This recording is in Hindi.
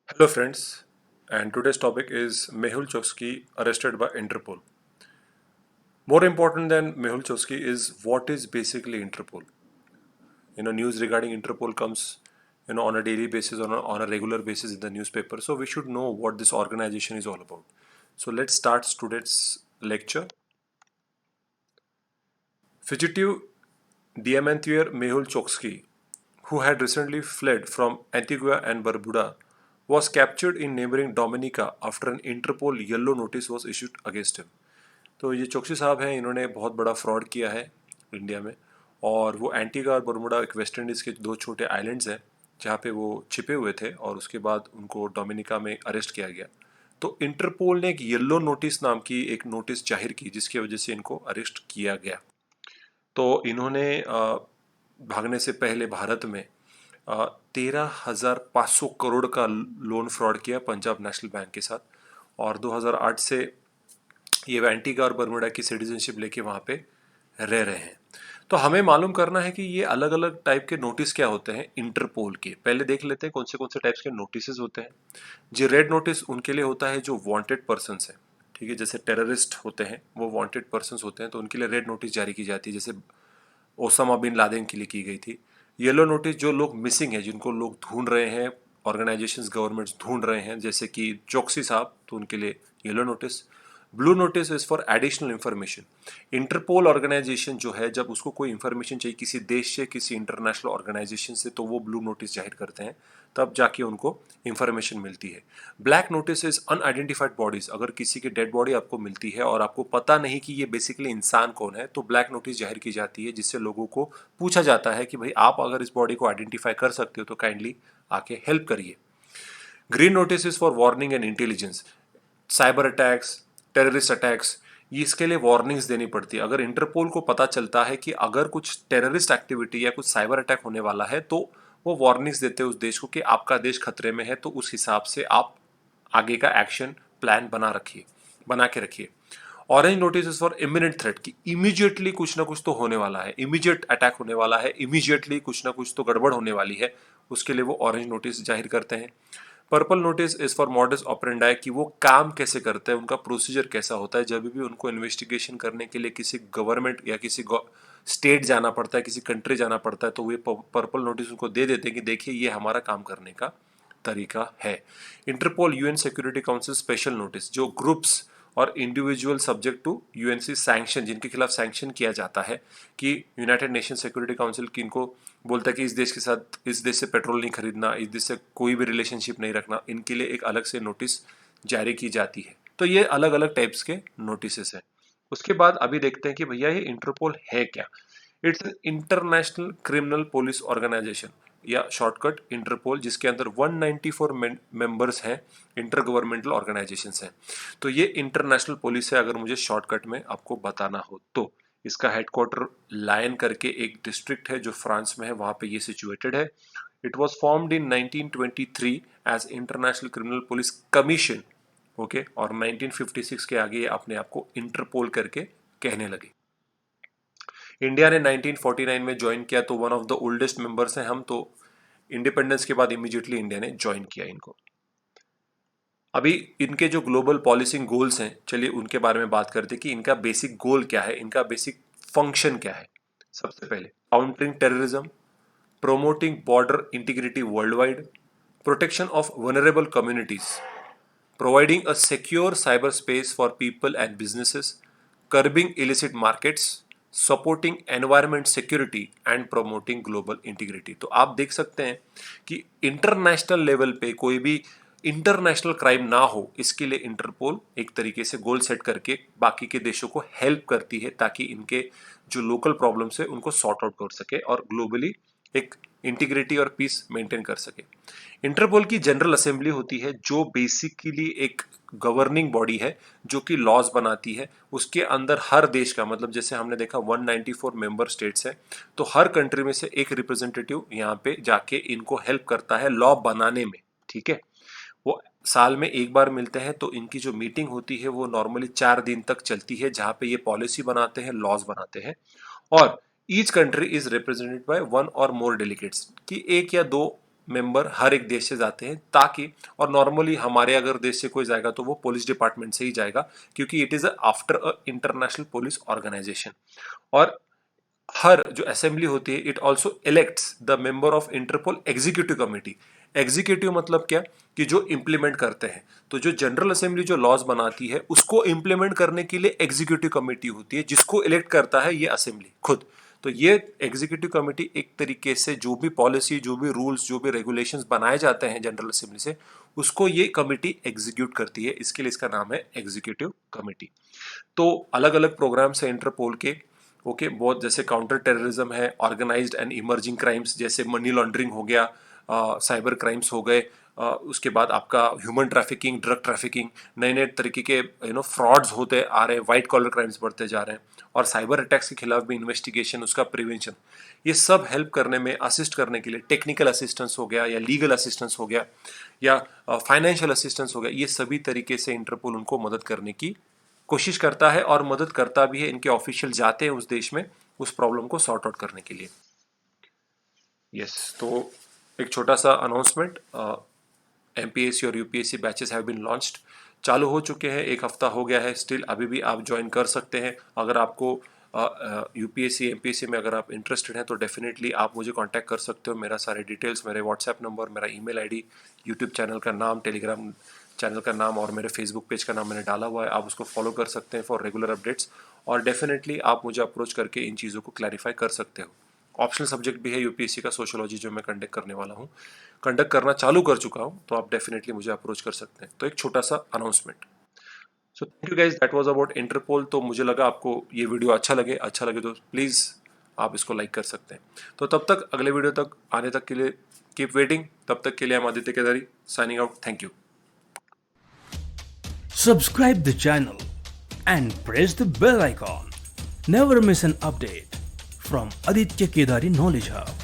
Hello, friends, and today's topic is Mehul Choksky arrested by Interpol. More important than Mehul Choksky is what is basically Interpol. News regarding Interpol comes, on a daily basis, on a regular basis in the newspaper. So we should know what this organization is all about. So let's start today's lecture. Fugitive Diamantier Mehul Choksky, who had recently fled from Antigua and Barbuda, was captured in neighboring Dominica after an Interpol yellow notice was issued against him. तो ये चोकसी साहब हैं, इन्होंने बहुत बड़ा फ्रॉड किया है इंडिया में। और वो एंटीगा और बरमुडा एक वेस्ट इंडीज़ के दो छोटे आइलैंड्स हैं जहाँ पे वो छिपे हुए थे और उसके बाद उनको डोमिनिका में अरेस्ट किया गया। तो इंटरपोल ने एक येलो नोटिस नाम की एक नोटिस जाहिर की जिसकी वजह से इनको अरेस्ट किया गया। तो इन्होंने भागने से पहले भारत में 13,500 करोड़ का लोन फ्रॉड किया पंजाब नेशनल बैंक के साथ। और 2008 से ये एंटीगा और बरमुडा की सिटीजनशिप लेके वहाँ पे रह रहे हैं। तो हमें मालूम करना है कि ये अलग अलग टाइप के नोटिस क्या होते हैं इंटरपोल के। पहले देख लेते हैं कौन से टाइप्स के नोटिस होते हैं। जो रेड नोटिस उनके लिए होता है जो वांटेड पर्सन्स हैं, ठीक है। जैसे टेररिस्ट होते हैं वो वांटेड पर्सन्स होते हैं तो उनके लिए रेड नोटिस जारी की जाती है, जैसे ओसामा बिन लादेन के लिए की गई थी। येलो नोटिस जो लोग मिसिंग है, जिनको लोग ढूंढ रहे हैं, ऑर्गेनाइजेशंस गवर्नमेंट्स ढूंढ रहे हैं, जैसे कि चौकसी साहब, तो उनके लिए yellow notice. Blue notice is for additional information. Interpol organisation जो है, जब उसको कोई इंफॉर्मेशन चाहिए किसी देश से, किसी इंटरनेशनल ऑर्गेनाइजेशन से, तो वो ब्लू नोटिस जाहिर करते हैं, तब जाके उनको इंफॉर्मेशन मिलती है। Black notice is unidentified bodies. अगर किसी की डेड बॉडी आपको मिलती है और आपको पता नहीं कि ये बेसिकली इंसान कौन है, तो ब्लैक नोटिस जाहिर की जाती है, जिससे लोगों को पूछा जाता है कि भाई आप अगर इस बॉडी को आइडेंटिफाई कर सकते हो तो काइंडली आके हेल्प करिए। Green notice is for warning and intelligence. Cyber attacks, terrorist attacks, ये इसके लिए वार्निंग्स देनी पड़ती है। अगर इंटरपोल को पता चलता है कि अगर कुछ टेररिस्ट एक्टिविटी या कुछ साइबर अटैक होने वाला है, तो वो वार्निंग्स देते हैं उस देश को कि आपका देश खतरे में है, तो उस हिसाब से आप आगे का एक्शन प्लान बना के रखिए। Orange notice for imminent threat, कि इमीडिएटली कुछ ना कुछ तो होने वाला है, इमीडिएट अटैक होने वाला है, इमीडिएटली कुछ ना कुछ तो गड़बड़ होने वाली है, उसके लिए वो ऑरेंज नोटिस जाहिर करते हैं। Purple notice is for modus operandi, कि वो काम कैसे करते हैं, उनका प्रोसीजर कैसा होता है। जब भी उनको इन्वेस्टिगेशन करने के लिए किसी गवर्नमेंट या किसी स्टेट जाना पड़ता है, किसी कंट्री जाना पड़ता है, तो वे पर्पल नोटिस उनको दे देते हैं कि देखिए ये हमारा काम करने का तरीका है। Interpol UN security council special notice, जो ग्रुप्स और individual subject to UNC sanction, जिनके खिलाफ सैंक्शन किया जाता है, कि यूनाइटेड नेशन सिक्योरिटी काउंसिल किनको बोलता है कि इस देश के साथ, इस देश से पेट्रोल नहीं खरीदना, इस देश से कोई भी रिलेशनशिप नहीं रखना, इनके लिए एक अलग से नोटिस जारी की जाती है। तो ये अलग अलग टाइप्स के नोटिस हैं। उसके बाद अभी देखते हैं कि भैया ये इंटरपोल है क्या। It's an international criminal police organisation, या शॉर्टकट इंटरपोल, जिसके अंदर 194 मेंबर्स हैं, इंटर गवर्नमेंटल ऑर्गेनाइजेशंस हैं। तो ये इंटरनेशनल पुलिस है, अगर मुझे शॉर्टकट में आपको बताना हो तो। इसका हेडक्वार्टर लायन करके एक डिस्ट्रिक्ट है जो फ्रांस में है, वहां पे ये सिचुएटेड है। It was formed in 1923 as international criminal police commission, okay. और 1956 के आगे ये अपने आप को इंटरपोल करके कहने लगे। इंडिया ने 1949 में ज्वाइन किया, तो one of the oldest members हैं हम तो। इंडिपेंडेंस के बाद इमीडिएटली इंडिया ने ज्वाइन किया इनको। अभी इनके जो ग्लोबल पॉलिसिंग गोल्स हैं, चलिए उनके बारे में बात करते हैं कि इनका बेसिक गोल क्या है, इनका बेसिक फंक्शन क्या है। सबसे पहले countering terrorism, promoting border integrity worldwide, protection of vulnerable communities, providing a secure cyberspace for people and businesses, curbing illicit markets, supporting environment security and promoting global integrity. तो आप देख सकते हैं कि इंटरनेशनल लेवल पे कोई भी इंटरनेशनल क्राइम ना हो, इसके लिए इंटरपोल एक तरीके से गोल सेट करके बाकी के देशों को हेल्प करती है, ताकि इनके जो लोकल प्रॉब्लम्स है उनको सॉर्ट आउट कर सके और ग्लोबली एक इंटीग्रिटी और पीस मेंटेन कर सके। इंटरपोल की जनरल असेंबली होती है, जो बेसिकली एक गवर्निंग बॉडी है, जो कि लॉज बनाती है। उसके अंदर हर देश का, मतलब जैसे हमने देखा 194 मेंबर स्टेट्स है, तो हर कंट्री में से एक रिप्रेजेंटेटिव यहाँ पे जाके इनको हेल्प करता है लॉ बनाने में, ठीक है। वो साल में एक बार मिलते हैं, तो इनकी जो मीटिंग होती है वो नॉर्मली 4 दिन तक चलती है, जहाँ पे ये पॉलिसी बनाते हैं, लॉज बनाते हैं। और each country is represented by one और मोर डेलीगेट्स, कि एक या दो मेंबर हर एक देश से जाते हैं, ताकि, और नॉर्मली हमारे अगर देश से कोई जाएगा तो वो पुलिस डिपार्टमेंट से ही जाएगा, क्योंकि it is after a international police organisation. और हर जो असेंबली होती है it also elects the member of Interpol executive committee. Executive मतलब क्या, कि जो इंप्लीमेंट करते हैं। तो जो जनरल असेंबली जो लॉज बनाती है उसको इंप्लीमेंट करने के लिए एग्जीक्यूटिव कमेटी होती है, जिसको इलेक्ट करता है ये असेंबली खुद। तो ये एग्जीक्यूटिव कमेटी एक तरीके से जो भी पॉलिसी, जो भी रूल्स, जो भी रेगुलेशंस बनाए जाते हैं जनरल असेंबली से, उसको ये कमेटी एग्जीक्यूट करती है, इसके लिए इसका नाम है एग्जीक्यूटिव कमेटी। तो अलग अलग प्रोग्राम्स है इंटरपोल के, ओके, बहुत, जैसे काउंटर टेररिज्म है, ऑर्गेनाइज्ड एंड इमर्जिंग क्राइम्स जैसे मनी लॉन्ड्रिंग हो गया, साइबर क्राइम्स हो गए, उसके बाद आपका ह्यूमन ट्रैफिकिंग, ड्रग ट्रैफिकिंग, नए नए तरीके के फ्रॉड्स होते आ रहे हैं, वाइट कॉलर क्राइम्स बढ़ते जा रहे हैं, और साइबर अटैक्स के खिलाफ भी इन्वेस्टिगेशन, उसका प्रिवेंशन, ये सब हेल्प करने में, असिस्ट करने के लिए टेक्निकल असिस्टेंस हो गया, या लीगल असिस्टेंस हो गया, या फाइनेंशियल असिस्टेंस हो गया, ये सभी तरीके से इंटरपोल उनको मदद करने की कोशिश करता है और मदद करता भी है। इनके ऑफिशियल जाते हैं उस देश में उस प्रॉब्लम को सॉर्ट आउट करने के लिए। यस, तो एक छोटा सा अनाउंसमेंट, एमपीएससी और UPSC batches have been launched, चालू हो चुके हैं, एक हफ्ता हो गया है, स्टिल अभी भी आप ज्वाइन कर सकते हैं। अगर आपको यूपीएससी एमपीएससी में अगर आप इंटरेस्टेड हैं तो डेफिनेटली आप मुझे कांटेक्ट कर सकते हो। मेरा सारे डिटेल्स, मेरे व्हाट्सएप नंबर, मेरा ईमेल आईडी, यूट्यूब चैनल का नाम, टेलीग्राम चैनल का नाम और मेरे फेसबुक पेज का नाम मैंने डाला हुआ है, आप उसको फॉलो कर सकते हैं फॉर रेगुलर अपडेट्स। और डेफिनेटली आप मुझे अप्रोच करके इन चीज़ों को क्लैरिफाई कर सकते हो। ऑप्शनल सब्जेक्ट भी है यूपीएससी का सोशियोलॉजी, जो मैं कंडक्ट करने वाला हूँ, कंडक्ट करना चालू कर चुका हूँ, तो आप डेफिनेटली मुझे अप्रोच कर सकते हैं। तो एक छोटा सा announcement. So thank you guys, that was about Interpol. तो मुझे लगा आपको ये वीडियो अच्छा लगे तो प्लीज़ आप इसको लाइक कर सकते हैं। तो तब तक, अगले वीडियो तक आने तक के लिए कीप वेटिंग। तब तक के लिए हम Aditya Kedari signing out. Thank you. Subscribe the channel and press the bell icon. Never miss an update from Aditya Kedari Knowledge Hub.